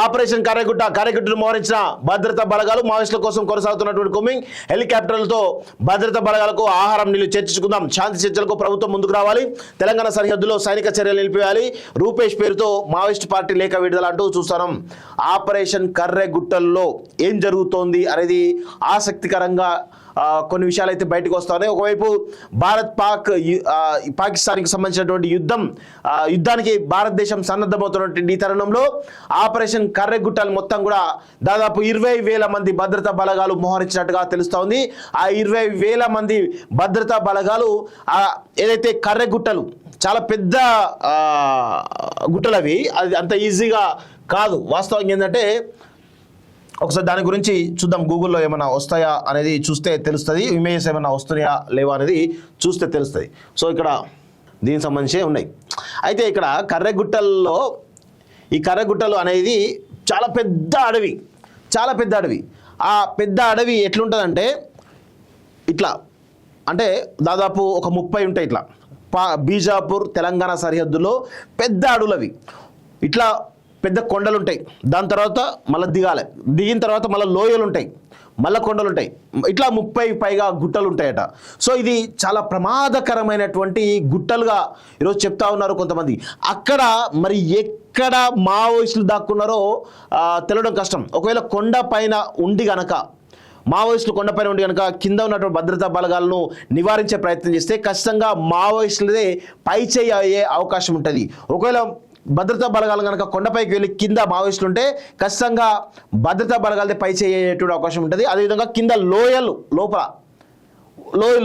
Operation కర్రెగుట్టను మోహరించిన భద్రతా బలగాలు మావోయిస్టుల కోసం కొనసాగుతున్నటువంటి కూంబింగ్ హెలికాప్టర్లతో భద్రతా బలగాలకు ఆహారం నీళ్లు చర్చించుకుందాం. శాంతి చర్చలకు ప్రభుత్వం ముందుకు రావాలి. తెలంగాణ సరిహద్దులో సైనిక చర్యలు నిలిపివేయాలి. రూపేష్ పేరుతో మావోయిస్ట్ పార్టీ లేఖ విడుదల అంటూ చూస్తున్నాం. ఆపరేషన్ కర్రెగుట్టల్లో ఏం జరుగుతోంది అనేది ఆసక్తికరంగా కొన్ని విషయాలు అయితే బయటకు వస్తున్నాయి. ఒకవైపు పాకిస్తాన్కి సంబంధించినటువంటి యుద్ధానికి భారతదేశం సన్నద్ధమవుతున్నటువంటి ఈ తరుణంలో ఆపరేషన్ కర్రెగుట్టలు మొత్తం కూడా దాదాపు 20,000 మంది భద్రతా బలగాలు మోహరించినట్టుగా తెలుస్తోంది. ఆ 20,000 మంది భద్రతా బలగాలు ఏదైతే కర్రెగుట్టలు చాలా పెద్ద గుట్టలు అవి, అది అంత ఈజీగా కాదు. వాస్తవంగా ఏంటంటే ఒకసారి దాని గురించి చూద్దాం. గూగుల్లో ఏమైనా వస్తాయా అనేది చూస్తే తెలుస్తుంది. ఇమేజెస్ ఏమైనా వస్తున్నాయా లేవా అనేది చూస్తే తెలుస్తుంది. సో ఇక్కడ దీనికి సంబంధించి ఉన్నాయి. అయితే ఇక్కడ కర్రెగుట్టల్లో ఈ కర్రెగుట్టలు అనేది చాలా పెద్ద అడవి. ఆ పెద్ద అడవి ఎట్లుంటుందంటే ఇట్లా, అంటే దాదాపు ఒక 30 ఉంటాయి. ఇట్లా బీజాపూర్ తెలంగాణ సరిహద్దులో పెద్ద అడవులవి. ఇట్లా పెద్ద కొండలు ఉంటాయి. దాని తర్వాత మళ్ళీ దిగిన తర్వాత మళ్ళీ లోయలు ఉంటాయి, మళ్ళీ కొండలు ఉంటాయి. ఇట్లా 30 పైగా గుట్టలు ఉంటాయట. సో ఇది చాలా ప్రమాదకరమైనటువంటి గుట్టలుగా ఈరోజు చెప్తా ఉన్నారు కొంతమంది. అక్కడ మరి ఎక్కడ మావోయిస్టులు దాక్కున్నారో తెలవడం కష్టం. ఒకవేళ కొండ పైన ఉండి గనక మావోయిస్టులు కొండపైన ఉండి కనుక కింద ఉన్నటువంటి భద్రతా బలగాలను నివారించే ప్రయత్నం చేస్తే ఖచ్చితంగా మావోయిస్టులదే పైచేయి అయ్యే అవకాశం ఉంటుంది. ఒకవేళ భద్రతా బలగాలు కనుక కొండపైకి వెళ్ళి కింద మావోయిస్టులు ఉంటే ఖచ్చితంగా భద్రతా బలగాలదే పై చేయటువంటి అవకాశం ఉంటుంది. అదేవిధంగా కింద లోయలు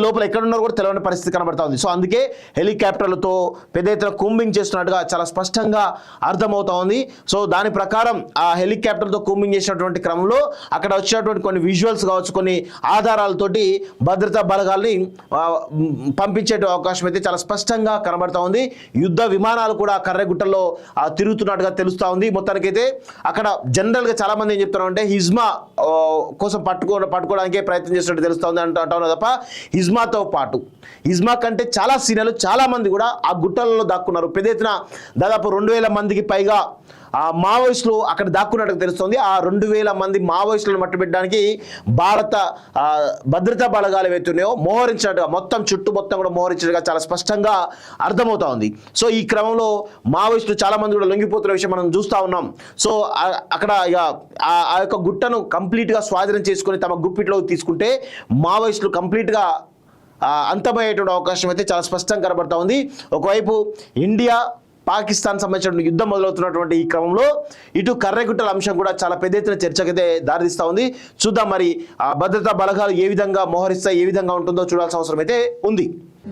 లోపల ఎక్కడ ఉన్నారో కూడా తెలియని పరిస్థితి కనబడతా ఉంది. సో అందుకే హెలికాప్టర్లతో పెద్ద ఎత్తున కూంబింగ్ చేస్తున్నట్టుగా చాలా స్పష్టంగా అర్థమవుతా ఉంది. సో దాని ప్రకారం ఆ హెలికాప్టర్తో కూంబింగ్ చేసినటువంటి క్రమంలో అక్కడ వచ్చినటువంటి కొన్ని విజువల్స్ కావచ్చు, కొన్ని ఆధారాలతోటి భద్రతా బలగాల్ని పంపించే అవకాశం అయితే చాలా స్పష్టంగా కనబడతా ఉంది. యుద్ధ విమానాలు కూడా కర్రెగుట్టల్లో తిరుగుతున్నట్టుగా తెలుస్తూ ఉంది. మొత్తానికైతే అక్కడ జనరల్గా చాలా మంది ఏం చెప్తున్నారంటే హిజ్మా కోసం పట్టుకోవడానికే ప్రయత్నం చేస్తున్నట్టు తెలుస్తూ ఉంది అంటున్నారు తప్ప హిజ్మాతో పాటు హిజ్మా కంటే చాలా సీనియర్లు చాలా మంది కూడా ఆ గుట్టలలో దాక్కున్నారు. పెద్ద ఎత్తున దాదాపు 2,000 మందికి పైగా ఆ మావోయిస్టులు అక్కడ దాక్కున్నట్టుగా తెలుస్తుంది. ఆ 2,000 మంది మావోయిస్టులను మట్టుబెట్టడానికి భారత భద్రతా బలగాలు ఏవైతున్నాయో మోహరించినట్టుగా చుట్టూ మొత్తం కూడా మోహరించినట్టుగా చాలా స్పష్టంగా అర్థమవుతా ఉంది. సో ఈ క్రమంలో మావోయిస్టులు చాలా మంది కూడా లొంగిపోతున్న విషయం మనం చూస్తూ ఉన్నాం. సో అక్కడ ఇక ఆ యొక్క గుట్టను కంప్లీట్గా స్వాధీనం చేసుకుని తమ గుప్పిట్లోకి తీసుకుంటే మావోయిస్టులు కంప్లీట్గా అంతమయ్యేటువంటి అవకాశం అయితే చాలా స్పష్టంగా కనబడతా ఉంది. ఒకవైపు ఇండియా పాకిస్తాన్ సంబంధించిన యుద్ధం మొదలవుతున్నటువంటి ఈ క్రమంలో ఇటు కర్రెగుట్టల అంశం కూడా చాలా పెద్ద ఎత్తున చర్చకైతే దారితీస్తూ ఉంది. చూద్దాం మరి ఆ భద్రతా బలగాలు ఏ విధంగా మోహరిస్తాయి, ఏ విధంగా ఉంటుందో చూడాల్సిన అవసరం అయితే ఉంది.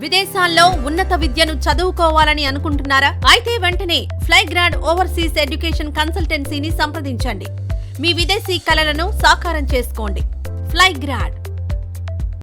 విదేశాల్లో ఉన్నత విద్యను చదువుకోవాలని అనుకుంటున్నారా? అయితే వెంటనే ఫ్లైగ్రాడ్ ఓవర్సీస్ ఎడ్యుకేషన్ కన్సల్టెన్సీని సంప్రదించండి. మీ విదేశీ కలలను సాకారం చేసుకోండి. ఫ్లైగ్రాడ్